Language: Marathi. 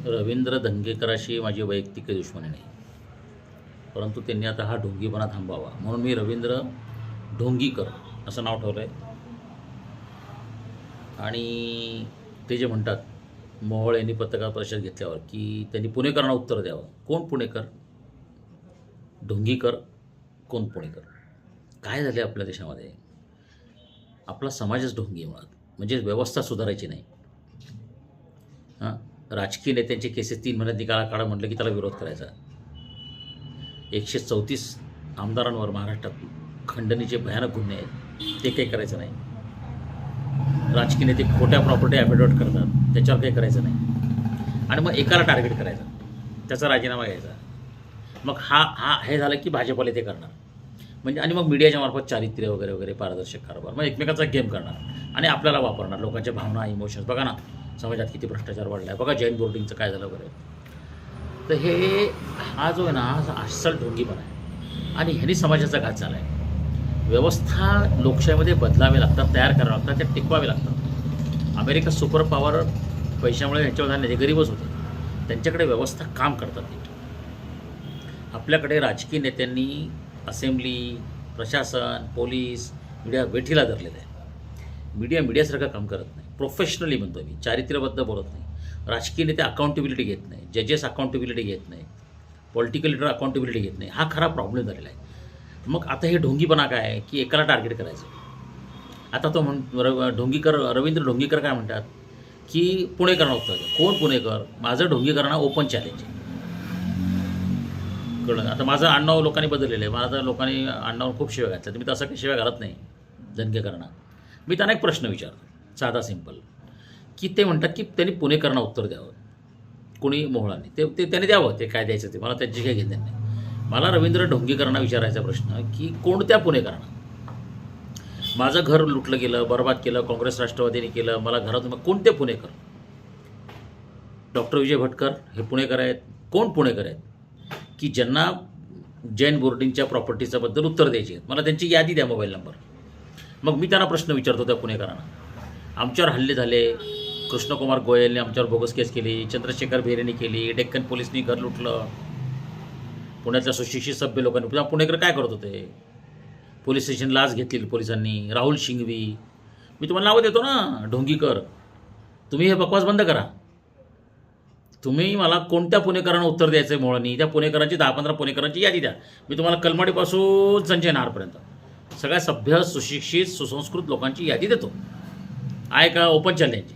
रवींद्र धंगेकराशी माझी वैयक्तिक दुश्मनी नाही, परंतु त्यांनी आता हा ढोंगीपणा थांबावा म्हणून मी रवींद्र ढोंगीकर असं नाव ठेवलं आहे. आणि ते जे म्हणतात मोहोळ यांनी पत्रकार परिषद घेतल्यावर की त्यांनी पुणेकरांना उत्तर द्यावं. कोण पुणेकर? ढोंगीकर कोण पुणेकर? काय झाले आपल्या देशामध्ये? आपला समाजच ढोंगी मुळात, म्हणजे व्यवस्था सुधारायची नाही. हां, राजकीय नेत्यांचे केसेस 3 महिन्यात निकाला काढा म्हटलं की त्याला विरोध करायचा. 134 आमदारांवर महाराष्ट्रात खंडणीचे भयानक गुन्हे आहेत, ते काही करायचं नाही. राजकीय नेते खोट्या प्रॉपर्टी ॲफिडेविट करतात, त्याच्यावर काही करायचं नाही. आणि मग एकाला टार्गेट करायचं, त्याचा राजीनामा घ्यायचा. मग हे झालं की भाजपला ते करणार, म्हणजे आणि मग मीडियाच्या मार्फत चारित्र्य वगैरे वगैरे पारदर्शक कारभार, मग एकमेकाचा गेम करणार आणि आपल्याला वापरणार लोकांच्या भावना, इमोशन्स. बघा ना समाजात किती भ्रष्टाचार वाढला आहे, बघा जैन बोर्डिंगचं काय झालं वगैरे. तर हा जो आहे ना, हा अस्सल ढोंगीपणा आहे आणि ह्यांनी समाजाचा घात झाला आहे. व्यवस्था लोकशाहीमध्ये बदलावे लागतात, तयार करावे लागतात, त्या टिकवावे लागतात. अमेरिका सुपर पॉवर पैशामुळे ह्यांच्यावर झाले, गरीबच होते, त्यांच्याकडे व्यवस्था काम करतात. आपल्याकडे राजकीय नेत्यांनी असेंब्ली, प्रशासन, पोलीस, मीडिया वेठीला धरलेलं आहे. मीडियासारखं काम करत नाही. प्रोफेशनली म्हणतो मी, चारित्र्यबद्ध बोलत नाही. राजकीय नेते अकाउंटेबिलिटी घेत नाही, जजेस अकाउंटेबिलिटी घेत नाही, पॉलिटिकल लीडर अकाउंटेबिलिटी घेत नाही. हा खरा प्रॉब्लेम झालेला आहे. मग आता हे ढोंगीपणा काय आहे की एकाला टार्गेट करायचं. आता तो रवींद्र ढोंगीकर काय म्हणतात की पुणेकरांना उत्तर द्या. कोण पुणेकर? माझं ढोंगीकरांना ओपन चॅलेंज आहे. कळलं? आता माझं आडनाव लोकांनी बदललेलं आहे. मला तर लोकांनी आडनावर खूप शिव्या घातल्या, तर मी तसं काही शिव्या घालत नाही धनगेकरांना. मी त्यांना एक प्रश्न विचारतो, साधा सिंपल, की ते म्हणतात की त्यांनी पुणेकरांना उत्तर द्यावं, कोणी मोहळांनी ते त्यांनी द्यावं, ते काय द्यायचं ते मला त्याची काही घेणं नाही. मला रवींद्र ढोंगीकरांना विचारायचा प्रश्न की कोणत्या पुणेकरांना? माझं घर लुटलं गेलं, बर्बाद केलं, काँग्रेस राष्ट्रवादीने केलं, मला घरातून, मग कोणते पुणेकर? डॉक्टर विजय भटकर हे पुणेकर आहेत? कोण पुणेकर आहेत की ज्यांना जैन बोर्डिंगच्या प्रॉपर्टीच्या बद्दल उत्तर द्यायची आहेत? मला त्यांची यादी द्या, मोबाईल नंबर. मग मी त्यांना प्रश्न विचारतो त्या पुणेकरांना. आमच्यावर हल्ले झाले, कृष्णकुमार गोयलने आमच्यावर बोगस केस केली, चंद्रशेखर बेरेने केली, डेक्कन पोलिसनी घर लुटलं, पुण्यातल्या सुशिक्षित सभ्य लोकांनी. पुणेकर काय करत होते? पोलीस स्टेशन लाच घेतलेली पोलिसांनी. राहुल शिंगवी, मी तुम्हाला नावं देतो ना, ढोंगीकर. तुम्ही हे बकवास बंद करा. तुम्ही मला कोणत्या पुणेकरांना उत्तर द्यायचं आहे मोहळांनी, त्या पुणेकरांची 10-15 पुणेकरांची यादी द्या. मी तुम्हाला कलमाडीपासून संजय नारपर्यंत सगळ्या सभ्य, सुशिक्षित, सुसंस्कृत लोकांची यादी देतो. आहे का? Open challenge.